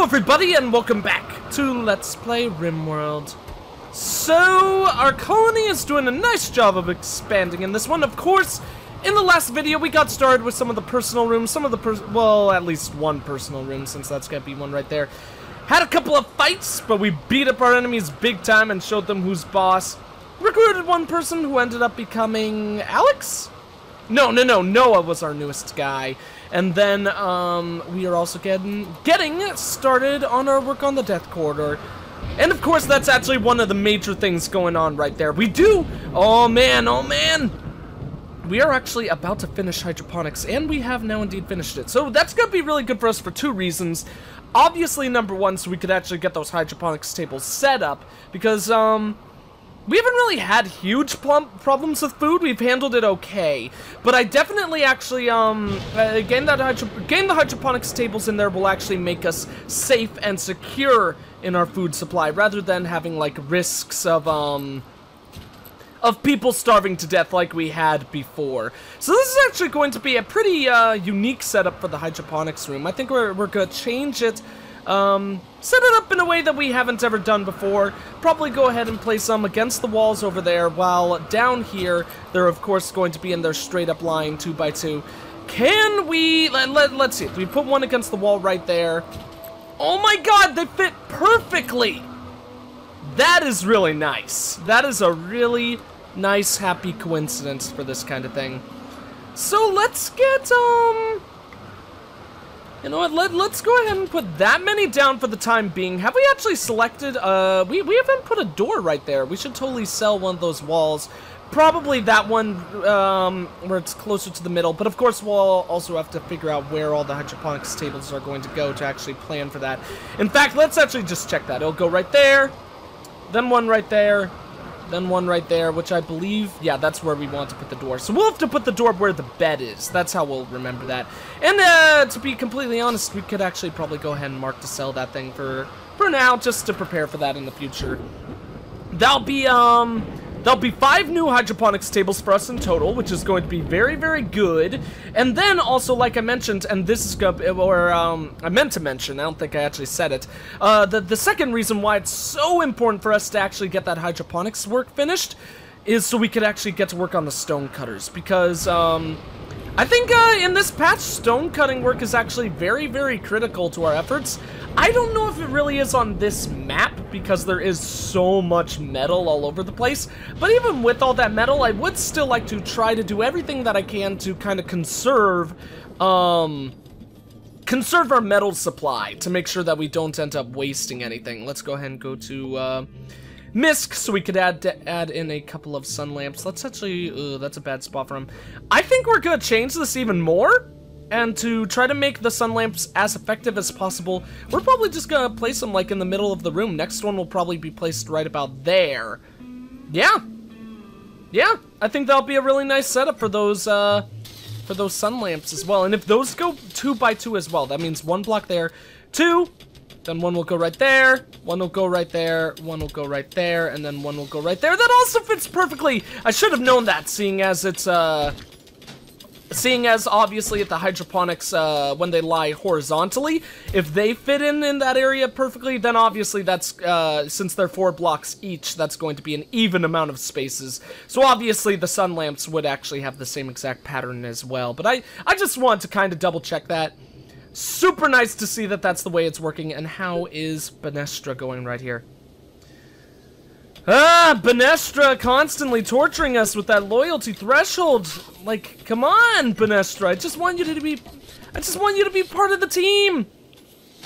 everybody, and welcome back to Let's Play Rimworld. So, our colony is doing a nice job of expanding in this one. Of course, in the last video, we got started with some of the personal rooms, well, at least one personal room, since that's gonna be one right there. Had a couple of fights, but we beat up our enemies big time and showed them who's boss. Recruited one person who ended up becoming Alex? No, Noah was our newest guy. And then, we are also getting started on our work on the Death Corridor. And of course, that's actually one of the major things going on right there. Oh man. We are actually about to finish hydroponics, and we have now indeed finished it. So that's gonna be really good for us for two reasons. Obviously, number one, so we could actually get those hydroponics tables set up, because, we haven't really had huge problems with food. We've handled it okay, but I definitely actually getting the hydroponics tables in there will actually make us safe and secure in our food supply, rather than having like risks of people starving to death like we had before. So this is actually going to be a pretty unique setup for the hydroponics room. I think we're gonna change it. Set it up in a way that we haven't ever done before. Probably go ahead and place them against the walls over there, while down here, they're of course going to be in their straight up line 2x2. Can we, let's see, if we put one against the wall right there. Oh my god, they fit perfectly! That is really nice. That is a really nice, happy coincidence for this kind of thing. So let's get, you know what, let's go ahead and put that many down for the time being. Have we actually selected, we haven't put a door right there. We should totally sell one of those walls. Probably that one, where it's closer to the middle. But of course, we'll also have to figure out where all the hydroponics tables are going to go to actually plan for that. In fact, let's actually just check that. It'll go right there, then one right there, then one right there, which I believe, yeah, that's where we want to put the door. So we'll have to put the door where the bed is. That's how we'll remember that. And to be completely honest, we could actually probably go ahead and mark to sell that thing for now, just to prepare for that in the future. There'll be 5 new hydroponics tables for us in total, which is going to be very, very good. And then also, like I mentioned, and this is gonna, or I meant to mention, I don't think I actually said it. The second reason why it's so important for us to actually get that hydroponics work finished is so we could actually get to work on the stone cutters, because I think in this patch, stone cutting work is actually very, very critical to our efforts. I don't know if it really is on this map, because there is so much metal all over the place, but even with all that metal, I would still like to try to do everything that I can to kind of conserve our metal supply, to make sure that we don't end up wasting anything. Let's go ahead and go to Misk, so we could add in a couple of sun lamps. Let's actually, that's a bad spot for him. I think we're gonna change this even more, and to try to make the sun lamps as effective as possible, we're probably just gonna place them like in the middle of the room. Next one will probably be placed right about there. Yeah, I think that'll be a really nice setup for those sun lamps as well. And if those go 2x2 as well, that means 1 block there, 2. Then one will go right there, one will go right there, one will go right there, and then one will go right there. That also fits perfectly. I should have known that, seeing as obviously at the hydroponics, when they lie horizontally, if they fit in that area perfectly, then obviously that's, since they're 4 blocks each, that's going to be an even amount of spaces. So obviously the sun lamps would actually have the same exact pattern as well. But I just wanted to kind of double check that. Super nice to see that that's the way it's working. And how is Benestra going right here? Benestra constantly torturing us with that loyalty threshold. Like, come on, Benestra. I just want you to be part of the team.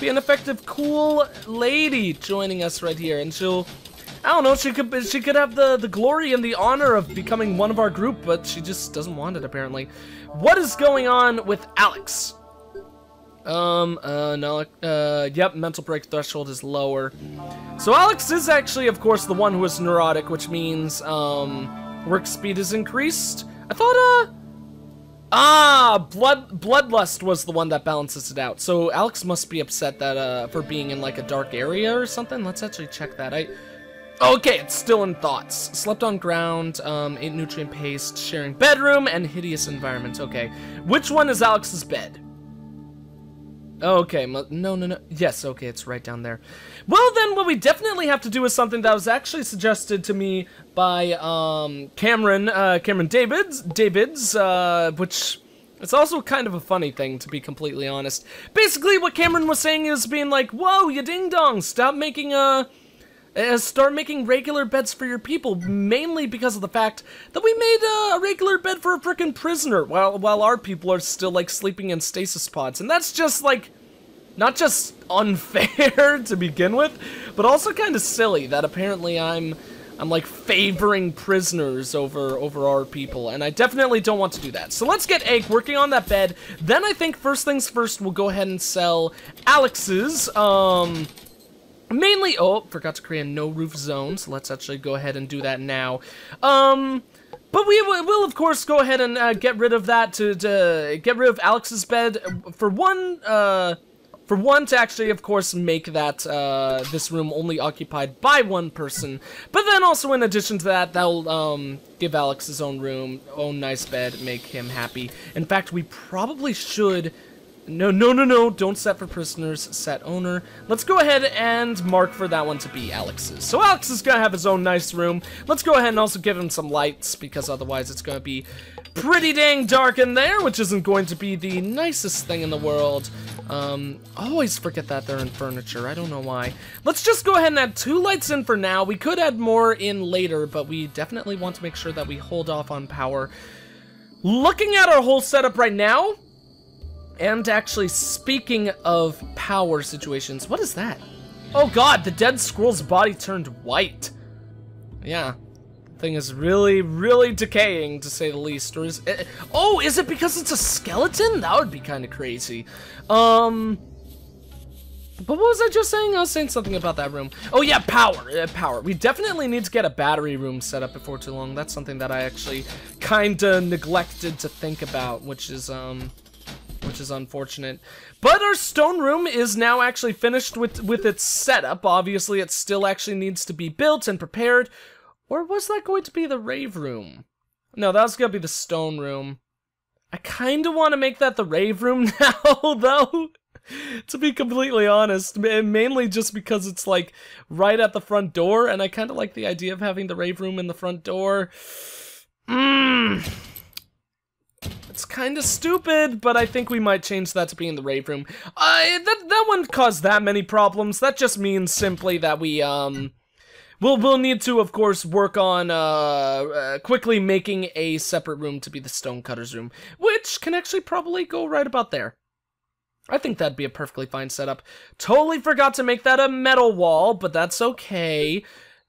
Be an effective, cool lady joining us right here. And she'll, I don't know, she could have the glory and the honor of becoming one of our group, but she just doesn't want it, apparently. What is going on with Alex? No, yep, mental break threshold is lower. So Alex is actually, of course, the one who is neurotic, which means, work speed is increased. I thought, Bloodlust was the one that balances it out. So Alex must be upset that, for being in, like, a dark area or something. Let's actually check that. Okay, it's still in thoughts. Slept on ground, ate nutrient paste, sharing bedroom, and hideous environment. Okay, which one is Alex's bed? Okay, no. Yes, okay, it's right down there. Well, then, what we definitely have to do is something that was actually suggested to me by, Cameron Davids, which it's also kind of a funny thing, to be completely honest. Basically, what Cameron was saying is being like, whoa, you ding-dong, start making regular beds for your people, mainly because of the fact that we made a regular bed for a frickin' prisoner, while our people are still, like, sleeping in stasis pods, and that's just, like, not just unfair to begin with, but also kind of silly that apparently I'm like favoring prisoners over our people, and I definitely don't want to do that. So let's get Egg working on that bed. Then I think first things first, we'll go ahead and sell Alex's, mainly, oh, forgot to create a no roof zone, so let's actually go ahead and do that now. But we will, of course, go ahead and get rid of that to get rid of Alex's bed for one to actually, of course, make that this room only occupied by one person. But then also, in addition to that, that'll give Alex his own room, own nice bed, make him happy. In fact, we probably should. No, don't set for prisoners, set owner. Let's go ahead and mark for that one to be Alex's. So Alex is gonna have his own nice room. Let's go ahead and also give him some lights, because otherwise it's gonna be pretty dang dark in there, which isn't going to be the nicest thing in the world. I always forget that they're in furniture, I don't know why. Let's just go ahead and add 2 lights in for now. We could add more in later, but we definitely want to make sure that we hold off on power. Looking at our whole setup right now, and actually, speaking of power situations, what is that? Oh god, the dead squirrel's body turned white. Yeah, the thing is really decaying, to say the least. Or is it, oh, is it because it's a skeleton? That would be kind of crazy. But what was I just saying? I was saying something about that room. Oh yeah, power. We definitely need to get a battery room set up before too long. That's something that I actually kinda neglected to think about, which is unfortunate. But our stone room is now actually finished with its setup. Obviously, it still actually needs to be built and prepared. Or was that going to be the rave room? No, that was going to be the stone room. I kind of want to make that the rave room now, though. To be completely honest. Mainly just because it's, like, right at the front door. And I kind of like the idea of having the rave room in the front door. It's kind of stupid, but I think we might change that to being the rave room. That wouldn't cause that many problems. That just means simply that we'll need to, of course, work on quickly making a separate room to be the stonecutter's room, which can actually probably go right about there. I think that'd be a perfectly fine setup. Totally forgot to make that a metal wall, but that's okay.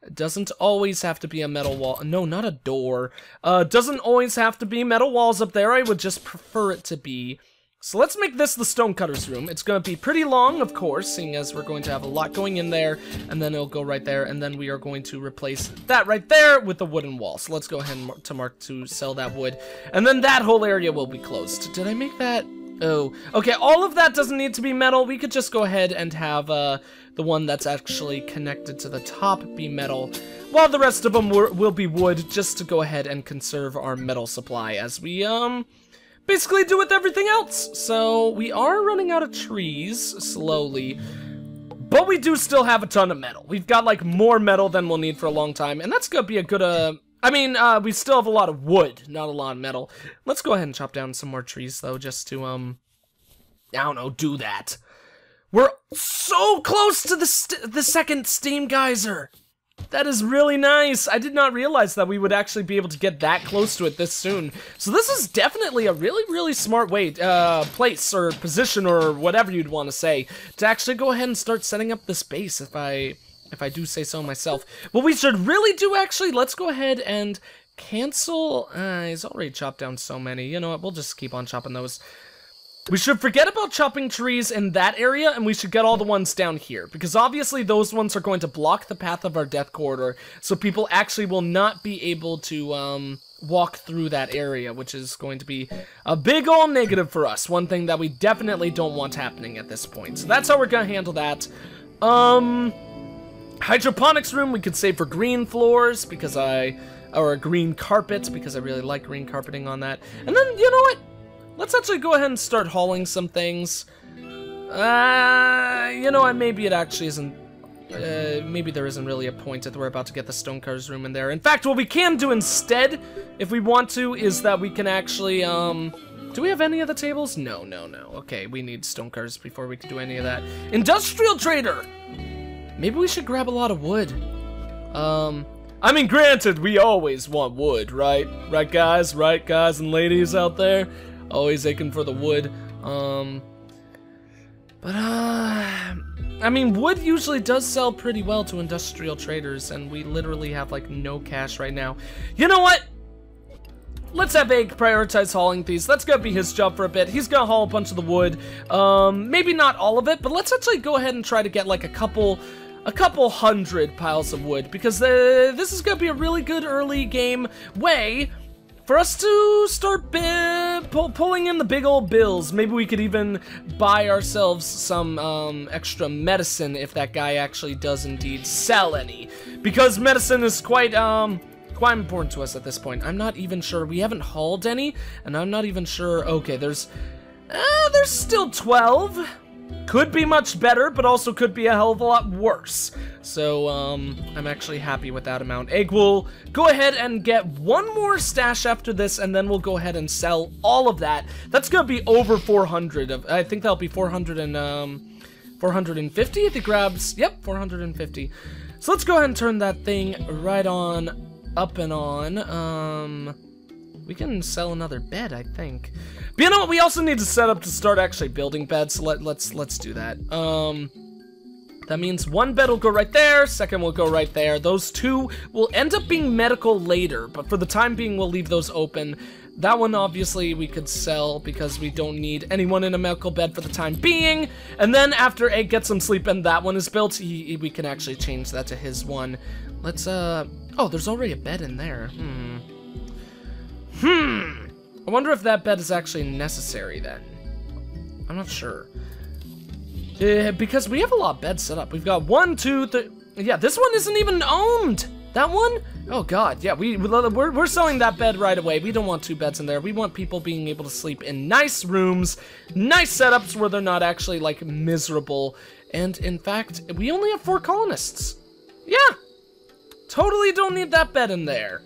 It doesn't always have to be a metal wall. No, not a door. Doesn't always have to be metal walls up there. I would just prefer it to be. So let's make this the stonecutter's room. It's going to be pretty long, of course, seeing as we're going to have a lot going in there. And then it'll go right there. And then we are going to replace that right there with the wooden wall. So let's go ahead and mark to sell that wood. And then that whole area will be closed. Did I make that? Oh, okay, all of that doesn't need to be metal. We could just go ahead and have the one that's actually connected to the top be metal, while the rest of them will be wood, just to go ahead and conserve our metal supply, as we, basically do with everything else. So, we are running out of trees, slowly, but we do still have a ton of metal. We've got, like, more metal than we'll need for a long time, and that's gonna be a good, we still have a lot of wood, not a lot of metal. Let's go ahead and chop down some more trees, though, just to, I don't know, do that. We're so close to the second steam geyser. That is really nice. I did not realize that we would actually be able to get that close to it this soon. So this is definitely a really smart way, place or position or whatever you'd want to say, to actually go ahead and start setting up this base, if I do say so myself. What we should really do, actually, let's go ahead and cancel. He's already chopped down so many. You know what? We'll just keep on chopping those. We should forget about chopping trees in that area, and we should get all the ones down here, because obviously those ones are going to block the path of our death corridor, so people actually will not be able to walk through that area, which is going to be a big ol' negative for us. One thing that we definitely don't want happening at this point. So that's how we're gonna handle that. Hydroponics room we could save for green floors, because or a green carpet, because I really like green carpeting on that. And then, you know what? Let's actually go ahead and start hauling some things. You know what, maybe it actually isn't, maybe there isn't really a point that we're about to get the Stonecutters room in there. In fact, what we can do instead, if we want to, is that we can actually, do we have any of the tables? No. Okay, we need Stonecutters before we can do any of that. Industrial Trader! Maybe we should grab a lot of wood. I mean, granted, we always want wood, right? Right, guys? Right, guys and ladies out there? Always aching for the wood. I mean, wood usually does sell pretty well to industrial traders, and we literally have, like, no cash right now. You know what? Let's have Egg prioritize hauling these. That's gonna be his job for a bit. He's gonna haul a bunch of the wood. Maybe not all of it, but let's actually go ahead and try to get, like, a couple hundred piles of wood, because this is gonna be a really good early game way for us to start pulling in the big old bills. Maybe we could even buy ourselves some extra medicine if that guy actually does indeed sell any, because medicine is quite important to us at this point. I'm not even sure. We haven't hauled any, and I'm not even sure. Okay, there's still 12. Could be much better, but also could be a hell of a lot worse. So, I'm actually happy with that amount. Egg will go ahead and get one more stash after this, and then we'll go ahead and sell all of that. That's gonna be over 400 I think that'll be 450 if he grabs, yep, 450. So let's go ahead and turn that thing right on, up and on. We can sell another bed, I think. But you know what? We also need to set up to start actually building beds. So let's do that. That means one bed will go right there. Second will go right there. Those two will end up being medical later, but for the time being, we'll leave those open. That one, obviously, we could sell because we don't need anyone in a medical bed for the time being. And then after Egg gets some sleep and that one is built, we can actually change that to his one. Let's, oh, there's already a bed in there. I wonder if that bed is actually necessary then. I'm not sure. Because we have a lot of beds set up. We've got 1, 2, 3. Yeah, this one isn't even owned. That one? Oh god, yeah, we're selling that bed right away. We don't want 2 beds in there. We want people being able to sleep in nice rooms, nice setups where they're not actually, like, miserable. And in fact, we only have 4 colonists. Yeah, totally don't need that bed in there.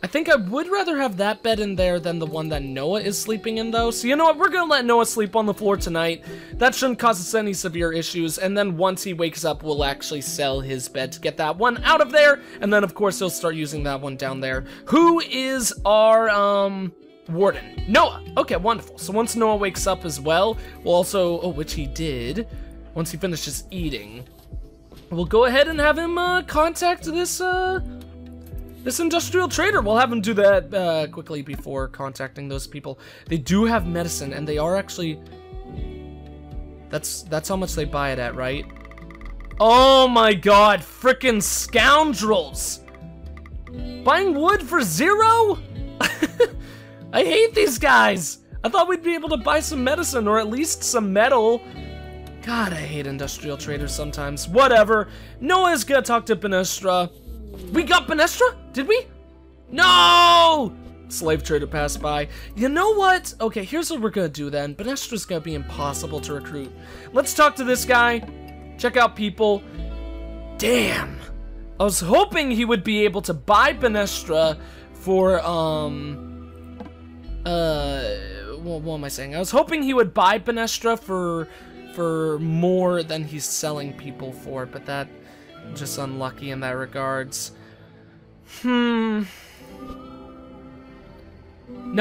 I think I would rather have that bed in there than the one that Noah is sleeping in, though. So you know what? We're gonna let Noah sleep on the floor tonight. That shouldn't cause us any severe issues. And then once he wakes up, we'll actually sell his bed to get that one out of there. And then, of course, he'll start using that one down there. Who is our, warden? Noah. Okay, wonderful. So once Noah wakes up as well, we'll also, oh, which he did, once he finishes eating, we'll go ahead and have him, contact this industrial trader. We'll have him do that quickly before contacting those people. They do have medicine, and they are actually... That's how much they buy it at, right? Oh my god, frickin' scoundrels! Buying wood for 0? I hate these guys! I thought we'd be able to buy some medicine, or at least some metal. God, I hate industrial traders sometimes. Whatever. Noah's gonna talk to Benestra. We got Benestra? Did we? No! Slave trader passed by. You know what? Okay, here's what we're gonna do then. Benestra's gonna be impossible to recruit. Let's talk to this guy. Check out people. Damn. I was hoping he would be able to buy Benestra for, what am I saying? I was hoping he would buy Benestra for more than he's selling people for, but that... just unlucky in that regards. Now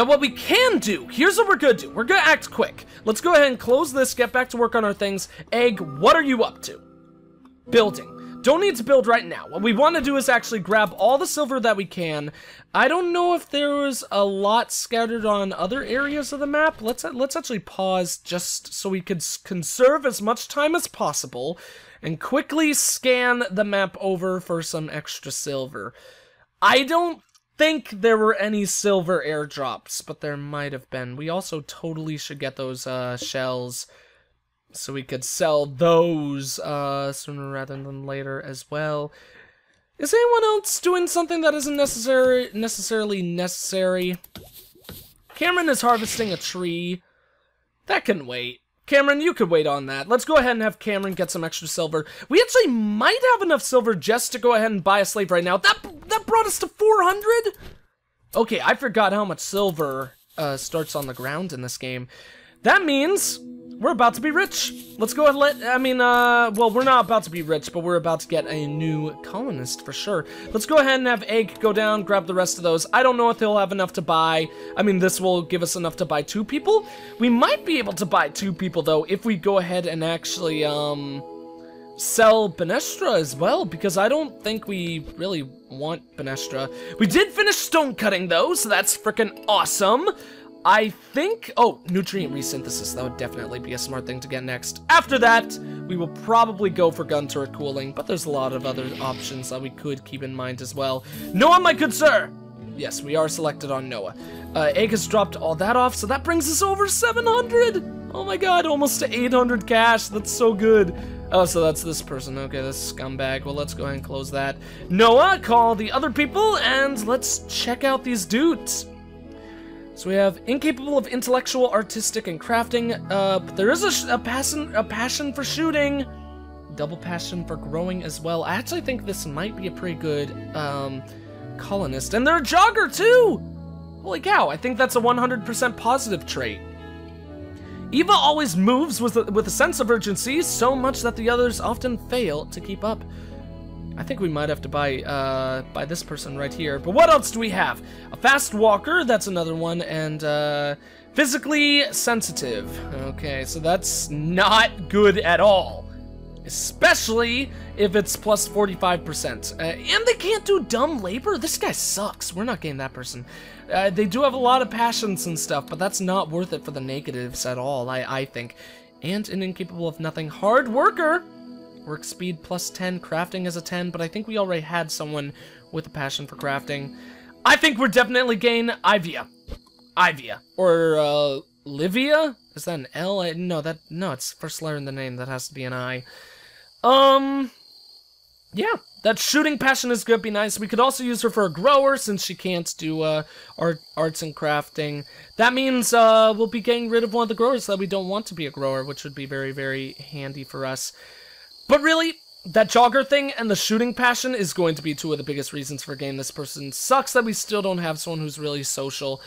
what we can do, here's what we're gonna do. We're gonna act quick. Let's go ahead and close this, get back to work on our things. Egg, what are you up to? Building. Don't need to build right now. What we want to do is actually grab all the silver that we can. I don't know if there was a lot scattered on other areas of the map. Let's actually pause just so we could conserve as much time as possible and quickly scan the map over for some extra silver. I don't think there were any silver airdrops, but there might have been. We also totally should get those shells so we could sell those sooner rather than later as well. Is anyone else doing something that isn't necessarily necessary? Cameron is harvesting a tree. That can wait. Cameron, you could wait on that. Let's go ahead and have Cameron get some extra silver. We actually might have enough silver just to go ahead and buy a slave right now. That brought us to 400? Okay, I forgot how much silver starts on the ground in this game. That means we're about to be rich. Let's go ahead and well, we're not about to be rich, but we're about to get a new colonist for sure. Let's go ahead and have Egg go down, grab the rest of those. I don't know if he'll have enough to buy. I mean, this will give us enough to buy 2 people. We might be able to buy 2 people, though, if we go ahead and actually, sell Benestra as well, because I don't think we really want Benestra. We did finish stone cutting, though, so that's freaking awesome. I think, oh, nutrient resynthesis, that would definitely be a smart thing to get next. After that, we will probably go for gun turret cooling, but there's a lot of other options that we could keep in mind as well. Noah, my good sir! Yes, we are selected on Noah. Egg has dropped all that off, so that brings us over 700! Oh my god, almost to 800 cash, that's so good. Oh, so that's this person, okay, this scumbag. Well, let's go ahead and close that. Noah, call the other people, and let's check out these dudes. So we have incapable of intellectual, artistic, and crafting, but there is a passion for shooting. Double passion for growing as well. I actually think this might be a pretty good, colonist. And they're a jogger, too! Holy cow, I think that's a 100% positive trait. Eva always moves with a sense of urgency, so much that the others often fail to keep up. I think we might have to buy this person right here. But what else do we have? A fast walker, that's another one, and physically sensitive. Okay, so that's not good at all. Especially if it's plus 45%. And they can't do dumb labor? This guy sucks. We're not getting that person. They do have a lot of passions and stuff, but that's not worth it for the negatives at all, I think. And an incapable of nothing. Hard worker. Work speed plus 10, crafting is a 10, but I think we already had someone with a passion for crafting. I think we're definitely getting Ivia. Or, Livia? Is that an L? No, it's first letter in the name, that has to be an I. Yeah, that shooting passion is gonna be nice. We could also use her for a grower, since she can't do, arts and crafting. That means, we'll be getting rid of one of the growers that we don't want to be a grower, which would be very, very handy for us. But really, that jogger thing and the shooting passion is going to be 2 of the biggest reasons for getting this person. Sucks that we still don't have someone who's really social.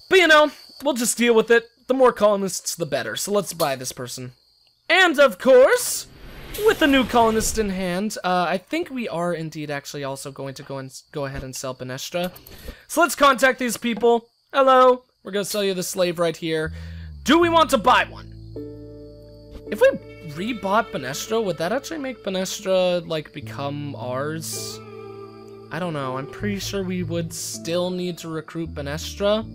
But you know, we'll just deal with it. The more colonists, the better. So let's buy this person. And of course, with the new colonist in hand, I think we are indeed actually also going to go ahead and sell Benestra. So let's contact these people. Hello, we're going to sell you the slave right here. Do we want to buy one? If we rebought Benestra, would that actually make Benestra, like, become ours? I don't know. I'm pretty sure we would still need to recruit Benestra.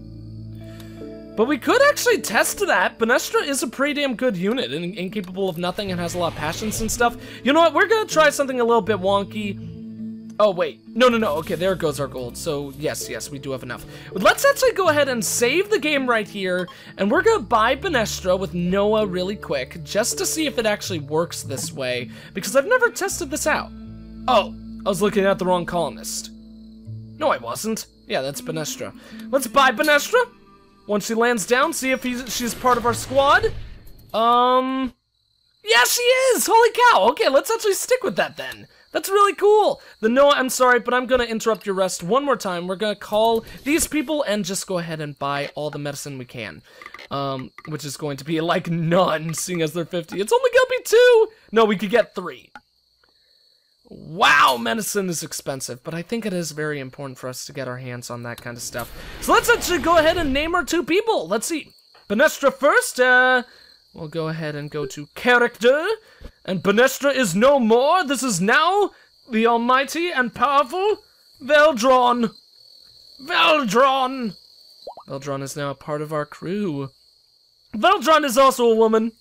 But we could actually test that. Benestra is a pretty damn good unit and incapable of nothing and has a lot of passions and stuff. You know what? We're gonna try something a little bit wonky. Oh, wait. No. Okay, there goes our gold. So, yes, we do have enough. Let's actually go ahead and save the game right here, and we're gonna buy Benestra with Noah really quick, just to see if it actually works this way, because I've never tested this out. Oh, I was looking at the wrong colonist. No, I wasn't. Yeah, that's Benestra. Let's buy Benestra. Once she lands down, see if she's part of our squad. Yeah, she is! Holy cow! Okay, let's actually stick with that then. That's really cool. The Noah, I'm sorry, but I'm gonna interrupt your rest one more time. We're gonna call these people and just go ahead and buy all the medicine we can. Which is going to be like none, seeing as they're 50. It's only gonna be 2! No, we could get 3. Wow, medicine is expensive, but I think it is very important for us to get our hands on that kind of stuff. So let's actually go ahead and name our 2 people. Let's see. Benestra first, we'll go ahead and go to character, and Benestra is no more. This is now the almighty and powerful Veldron. Veldron is now a part of our crew. Veldron is also a woman.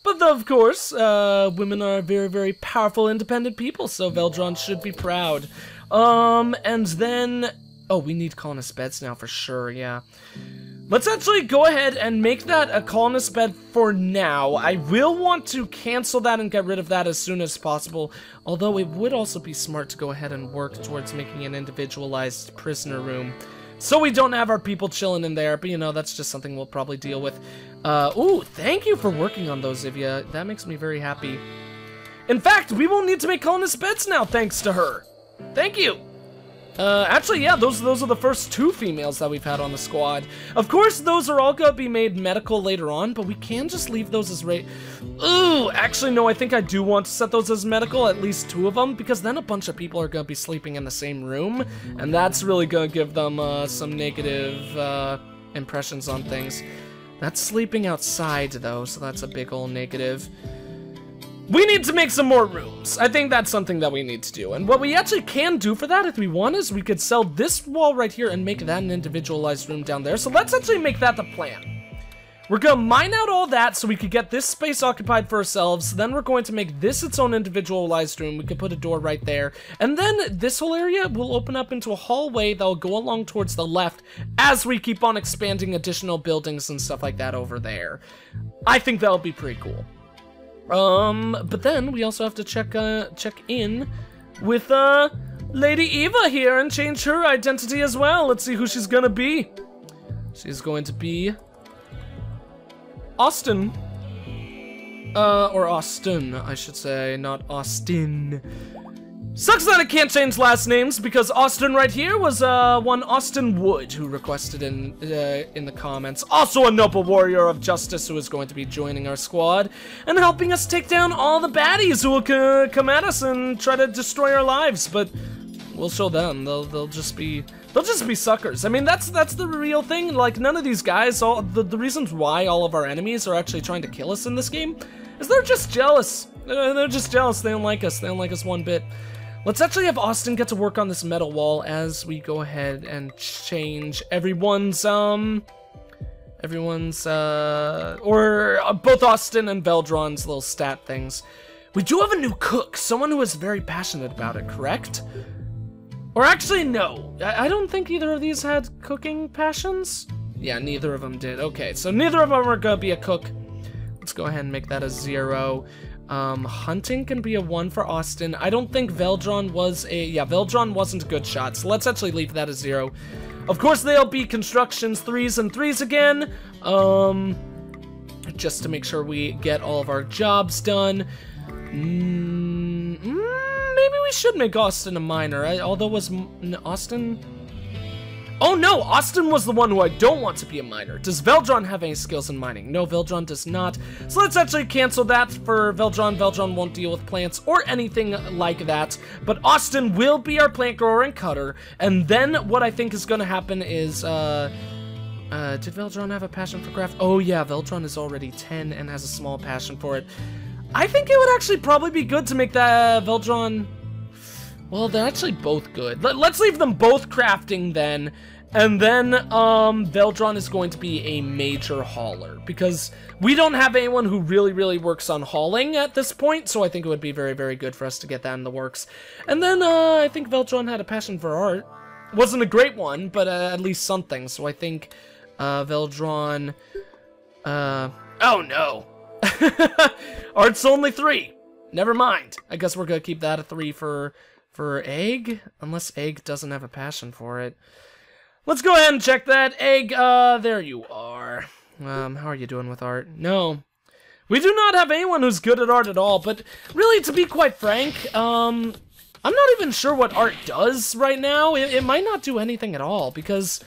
But of course, women are very, very powerful, independent people, so Veldron should be proud. And then... Oh, we need colonist beds now for sure, yeah. Let's actually go ahead and make that a colonist bed for now. I will want to cancel that and get rid of that as soon as possible, although it would also be smart to go ahead and work towards making an individualized prisoner room. So we don't have our people chilling in there, but you know, that's just something we'll probably deal with. Ooh, thank you for working on those, Ivia. That makes me very happy. In fact, we won't need to make colonist beds now, thanks to her. Thank you. Actually, yeah, those are the first 2 females that we've had on the squad. Of course, those are all gonna be made medical later on, but we can just leave those as Ooh, actually, no, I think I do want to set those as medical, at least 2 of them, because then a bunch of people are gonna be sleeping in the same room, and that's really gonna give them, some negative, impressions on things. That's sleeping outside, though, so that's a big ol' negative. We need to make some more rooms. I think that's something that we need to do. And what we actually can do for that, if we want, is we could sell this wall right here and make that an individualized room down there. So let's actually make that the plan. We're gonna mine out all that so we could get this space occupied for ourselves. Then we're going to make this its own individualized room. We could put a door right there. And then this whole area will open up into a hallway that will go along towards the left as we keep on expanding additional buildings and stuff like that over there. I think that'll be pretty cool. But then we also have to check in with, Lady Eva here and change her identity as well. Let's see who she's gonna be. She's going to be Austin. Or Austin, I should say, not Austin. Sucks that I can't change last names because Austin right here was, one Austin Wood who requested in the comments. Also a noble warrior of justice who is going to be joining our squad and helping us take down all the baddies who will come at us and try to destroy our lives, but we'll show them. They'll just be suckers. I mean, that's the real thing. Like, none of these guys, the reasons why all of our enemies are actually trying to kill us in this game is they're just jealous. They're just jealous. They don't like us. They don't like us one bit. Let's actually have Austin get to work on this metal wall as we go ahead and change everyone's, or both Austin and Veldron's little stat things. We do have a new cook, someone who is very passionate about it, correct? Or actually, no. I don't think either of these had cooking passions. Yeah, neither of them did. Okay, so neither of them are gonna be a cook. Let's go ahead and make that a 0. Hunting can be a 1 for Austin. I don't think Veldron was Veldron wasn't a good shot, so let's actually leave that as 0. Of course, they'll be constructions 3s and 3s again, just to make sure we get all of our jobs done. Maybe we should make Austin a miner, although was Austin... Oh no, Austin was the one who I don't want to be a miner. Does Veldron have any skills in mining? No, Veldron does not. So let's actually cancel that for Veldron. Veldron won't deal with plants or anything like that. But Austin will be our plant grower and cutter. And then what I think is going to happen is, did Veldron have a passion for craft? Oh yeah, Veldron is already 10 and has a small passion for it. I think it would actually probably be good to make that Veldron... Well, they're actually both good. Let's leave them both crafting then. And then, Veldron is going to be a major hauler. Because we don't have anyone who really works on hauling at this point. So I think it would be very good for us to get that in the works. And then, I think Veldron had a passion for art. Wasn't a great one, but at least something. So I think, Veldron... oh no. Art's only 3. Never mind. I guess we're gonna keep that a 3 for Egg, unless Egg doesn't have a passion for it. Let's go ahead and check that. Egg, there you are. How are you doing with art? No. We do not have anyone who's good at art at all, but really, to be quite frank, I'm not even sure what art does right now. It might not do anything at all, because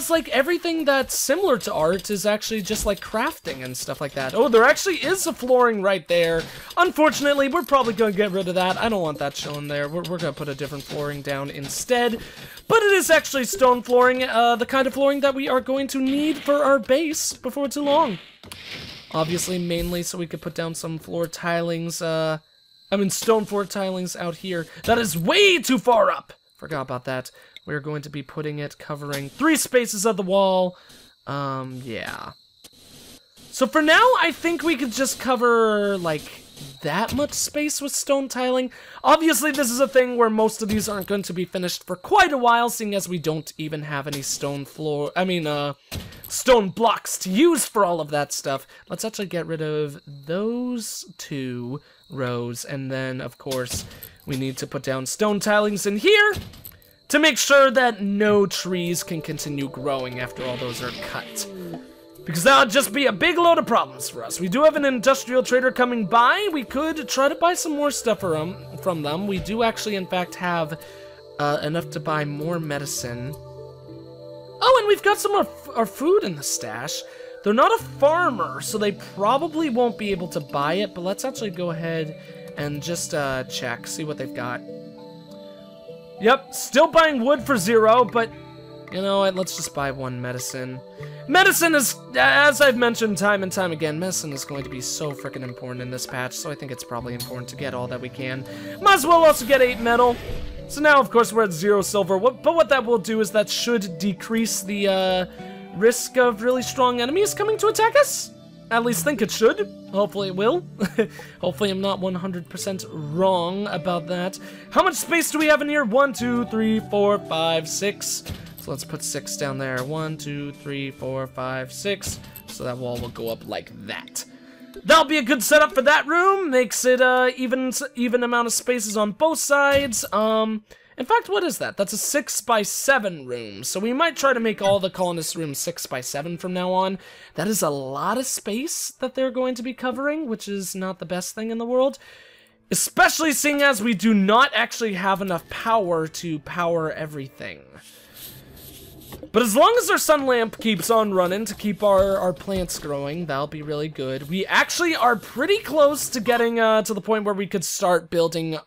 like, everything that's similar to art is actually just, like, crafting and stuff like that. Oh, there actually is a flooring right there. Unfortunately, we're probably gonna get rid of that. I don't want that shown there. We're gonna put a different flooring down instead. But it is actually stone flooring, the kind of flooring that we are going to need for our base before too long. Obviously, mainly so we could put down some floor tilings, stone floor tilings out here. That is way too far up! Forgot about that. We're going to be putting it covering 3 spaces of the wall. Yeah. So for now, I think we could just cover, like, that much space with stone tiling. Obviously, this is a thing where most of these aren't going to be finished for quite a while, seeing as we don't even have any stone blocks to use for all of that stuff. Let's actually get rid of those 2 rows, and then, of course, we need to put down stone tilings in here to make sure that no trees can continue growing after all those are cut. Because that would just be a big load of problems for us. We do have an industrial trader coming by. We could try to buy some more stuff from them. We do actually, in fact, have enough to buy more medicine. Oh, and we've got some of our food in the stash. They're not a farmer, so they probably won't be able to buy it, but let's actually go ahead and just check, see what they've got. Yep, still buying wood for 0, but you know what, let's just buy 1 medicine. Medicine is, as I've mentioned time and time again, medicine is going to be so freaking important in this patch, so I think it's probably important to get all that we can. Might as well also get 8 metal. So now, of course, we're at 0 silver, but what that will do is that should decrease the risk of really strong enemies coming to attack us. At least think it should. Hopefully it will. Hopefully I'm not 100% wrong about that. How much space do we have in here? 1, 2, 3, 4, 5, 6. So let's put 6 down there. 1, 2, 3, 4, 5, 6. So that wall will go up like that. That'll be a good setup for that room. Makes it even amount of spaces on both sides. In fact, what is that? That's a 6x7 room. So we might try to make all the colonist rooms 6x7 from now on. That is a lot of space that they're going to be covering, which is not the best thing in the world. Especially seeing as we do not actually have enough power to power everything. But as long as our sun lamp keeps on running to keep our plants growing, that'll be really good. We actually are pretty close to getting to the point where we could start building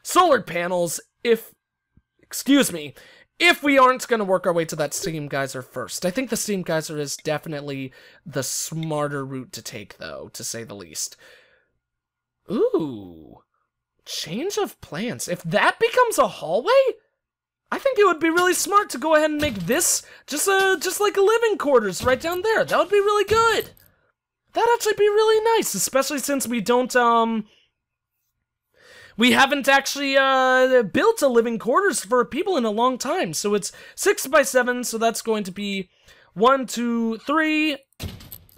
solar panels if we aren't going to work our way to that steam geyser first. I think the steam geyser is definitely the smarter route to take, though, to say the least. Ooh, change of plans. If that becomes a hallway, I think it would be really smart to go ahead and make this just like a living quarters right down there. That would be really good. That'd actually be really nice, especially since we don't, we haven't actually built a living quarters for people in a long time. So it's 6x7, so that's going to be 1, 2, 3.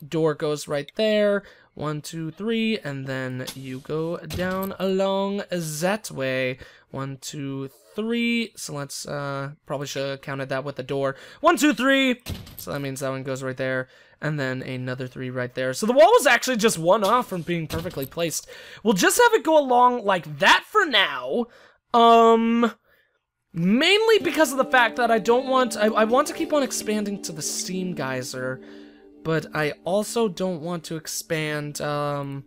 Door goes right there. 1, 2, 3, and then you go down along that way. 1, 2, 3. So let's probably should have counted that with the door. 1, 2, 3. So that means that one goes right there. And then another 3 right there. So the wall was actually just 1 off from being perfectly placed. We'll just have it go along like that for now. Mainly because of the fact that I want to keep on expanding to the steam geyser. But I also don't want to expand, in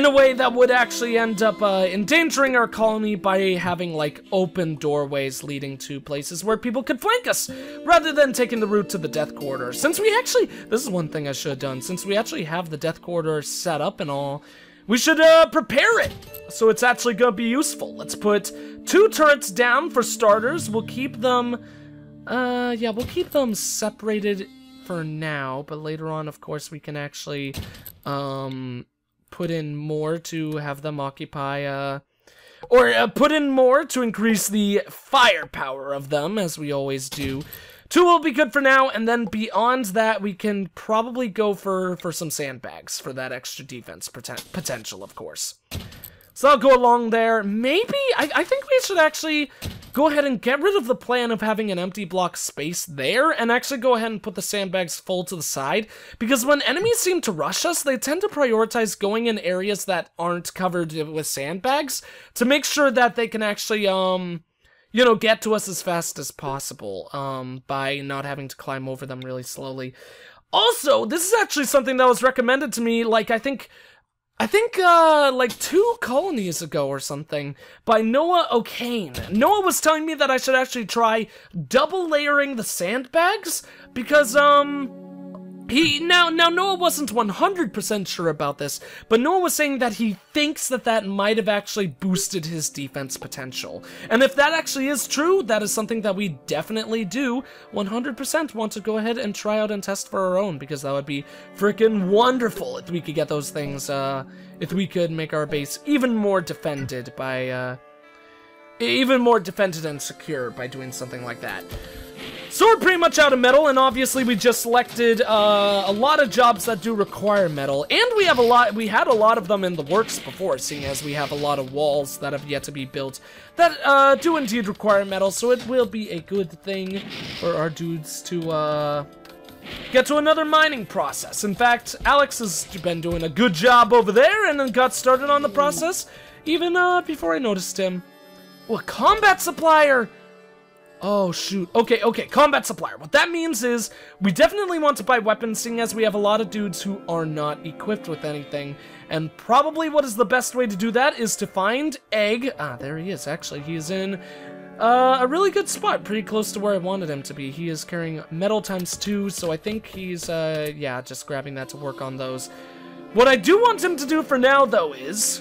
a way that would actually end up endangering our colony by having like open doorways leading to places where people could flank us rather than taking the route to the death corridor. Since we actually, this is one thing I should have done, since we actually have the death corridor set up and all, we should prepare it so it's actually gonna be useful. Let's put 2 turrets down for starters. We'll keep them, yeah, we'll keep them separated for now, but later on, of course, we can actually put in more to have them occupy, or put in more to increase the firepower of them, as we always do. 2 will be good for now, and then beyond that, we can probably go for some sandbags for that extra defense potential, of course. So I'll go along there. Maybe, I think we should actually go ahead and get rid of the plan of having an empty block space there and actually go ahead and put the sandbags full to the side. Because when enemies seem to rush us, they tend to prioritize going in areas that aren't covered with sandbags to make sure that they can actually, you know, get to us as fast as possible by not having to climb over them really slowly. Also, this is actually something that was recommended to me, like, I think like 2 colonies ago or something, by Noah O'Kane. Noah was telling me that I should actually try double layering the sandbags, because, now Noah wasn't 100% sure about this, but Noah was saying that he thinks that might have actually boosted his defense potential. And if that actually is true, that is something that we definitely do 100% want to go ahead and try out and test for our own, because that would be freaking wonderful if we could get those things, if we could make our base even more defended by, even more defended and secure by doing something like that. So we're pretty much out of metal, and obviously we just selected a lot of jobs that do require metal, and we had a lot of them in the works before, seeing as we have a lot of walls that have yet to be built that do indeed require metal, so it will be a good thing for our dudes to get to another mining process. In fact, Alex has been doing a good job over there and then got started on the process even before I noticed him. Oh, a combat supplier! Oh, shoot. Okay, combat supplier. What that means is we definitely want to buy weapons, seeing as we have a lot of dudes who are not equipped with anything. And probably what is the best way to do that is to find Egg. Ah, there he is, actually. He is in a really good spot, pretty close to where I wanted him to be. He is carrying metal ×2, so I think he's, yeah, just grabbing that to work on those. What I do want him to do for now, though, is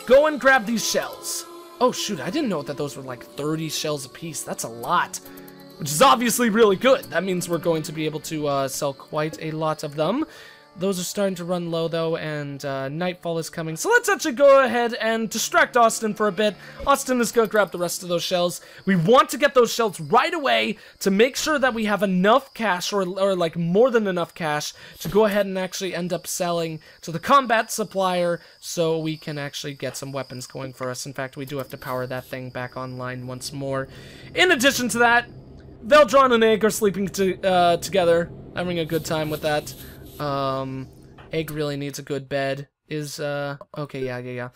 go and grab these shells. Oh, shoot, I didn't know that those were like 30 shells apiece. That's a lot, which is obviously really good. That means we're going to be able to sell quite a lot of them. Those are starting to run low, though, and nightfall is coming. So let's actually go ahead and distract Austin for a bit. Austin is going to grab the rest of those shells. We want to get those shells right away to make sure that we have enough cash, or like more than enough cash, to go ahead and actually end up selling to the combat supplier so we can actually get some weapons going for us. In fact, we do have to power that thing back online once more. In addition to that, Veldron and Egg are sleeping together, having a good time with that. Egg really needs a good bed. Okay, yeah.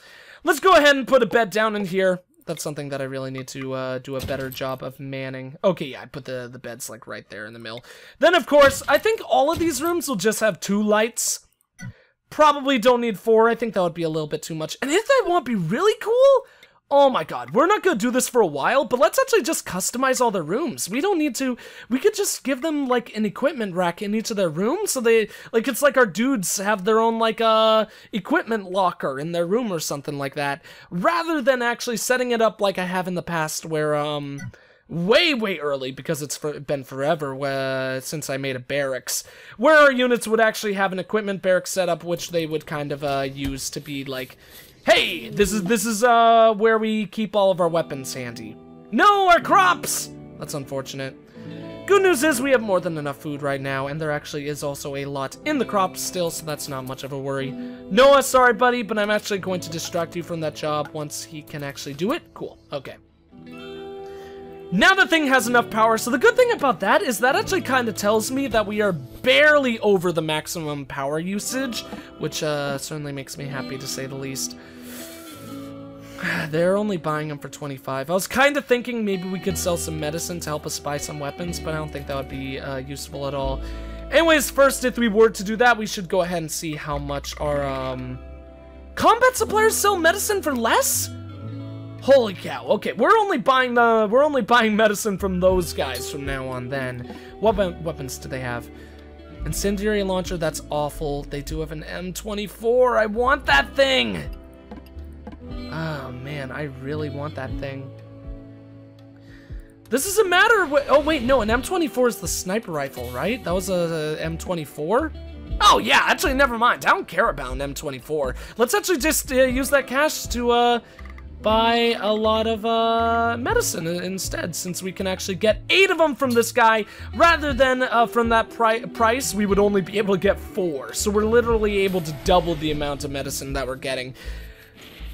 Let's go ahead and put a bed down in here. That's something that I really need to, do a better job of manning. Okay, yeah, I put the beds, like, right there in the middle. Then, of course, I think all of these rooms will just have 2 lights. Probably don't need 4. I think that would be a little bit too much. And if that won't be really cool... Oh my god, we're not gonna do this for a while, but let's actually just customize all their rooms. We don't need to, we could just give them, like, an equipment rack in each of their rooms, so they, like, it's like our dudes have their own, like, equipment locker in their room or something like that, rather than actually setting it up like I have in the past where, way early, because it's been forever since I made a barracks, where our units would actually have an equipment barracks set up, which they would kind of, use to be, like, hey, this is where we keep all of our weapons handy. No, our crops! That's unfortunate. Good news is we have more than enough food right now, and there actually is also a lot in the crops still, so that's not much of a worry. Noah, sorry buddy, but I'm actually going to distract you from that job once he can actually do it. Cool, okay. Now the thing has enough power, so the good thing about that is that actually kind of tells me that we are barely over the maximum power usage, which certainly makes me happy to say the least. They're only buying them for 25. I was kind of thinking maybe we could sell some medicine to help us buy some weapons, but I don't think that would be useful at all. Anyways, first, if we were to do that, we should go ahead and see how much our combat suppliers sell medicine for less? Holy cow. Okay, we're only buying medicine from those guys from now on then. What weapons do they have? Incendiary launcher, that's awful. They do have an M24. I want that thing. Oh man, I really want that thing. This is a matter of oh wait, no, an M24 is the sniper rifle, right? That was a M24? Oh yeah, actually never mind. I don't care about an M24. Let's actually just use that cash to buy a lot of medicine instead, since we can actually get 8 of them from this guy, rather than from that price we would only be able to get 4. So we're literally able to double the amount of medicine that we're getting.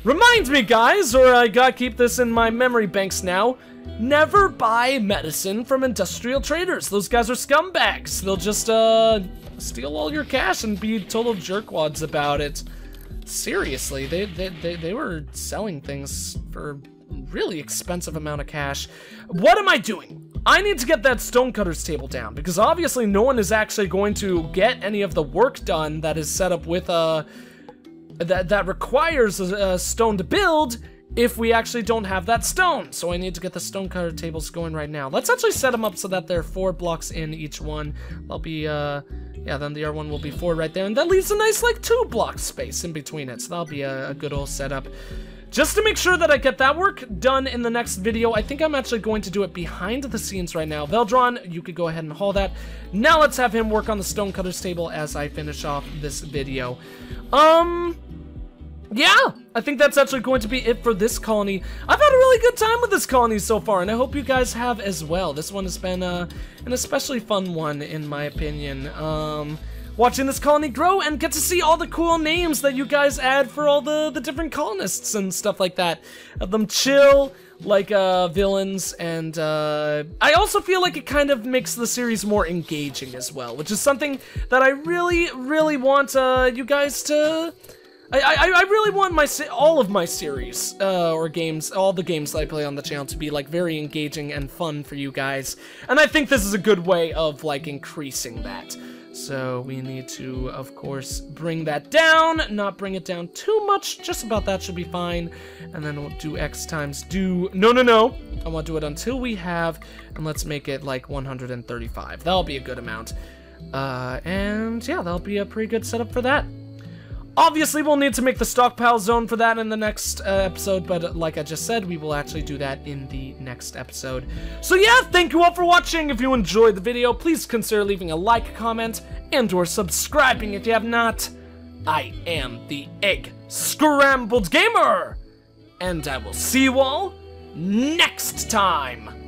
Reminds me, guys, or I gotta keep this in my memory banks now, never buy medicine from industrial traders. Those guys are scumbags. They'll just steal all your cash and be total jerkwads about it. Seriously, they were selling things for a really expensive amount of cash. What am I doing? I need to get that stonecutter's table down, because obviously no one is actually going to get any of the work done that is set up with that requires a stone to build if we actually don't have that stone. So I need to get the stonecutter tables going right now. Let's actually set them up so that there are 4 blocks in each one. There'll be yeah, then the other one will be 4 right there, and that leaves a nice, like, 2 block space in between it, so that'll be a good old setup. Just to make sure that I get that work done in the next video, I think I'm actually going to do it behind the scenes right now. Veldron, you could go ahead and haul that. Now let's have him work on the stonecutter's table as I finish off this video. Yeah, I think that's actually going to be it for this colony. I've had a really good time with this colony so far, and I hope you guys have as well. This one has been an especially fun one, in my opinion. watching this colony grow and get to see all the cool names that you guys add for all the different colonists and stuff like that. Have them chill like villains, and I also feel like it kind of makes the series more engaging as well, which is something that I really want you guys to... I really want all of my series, or games, all the games that I play on the channel to be, like, very engaging and fun for you guys. And I think this is a good way of, like, increasing that. So we need to, of course, bring that down, not bring it down too much, just about that should be fine. And then we'll do X times do, no, I want to do it until we have, and let's make it like 135. That'll be a good amount. And yeah, that'll be a pretty good setup for that. Obviously, we'll need to make the stockpile zone for that in the next episode, but like I just said, we will actually do that in the next episode. So yeah, thank you all for watching. If you enjoyed the video, please consider leaving a like, comment, and or subscribing if you have not. I am the EggScrambledGamer, and I will see you all next time.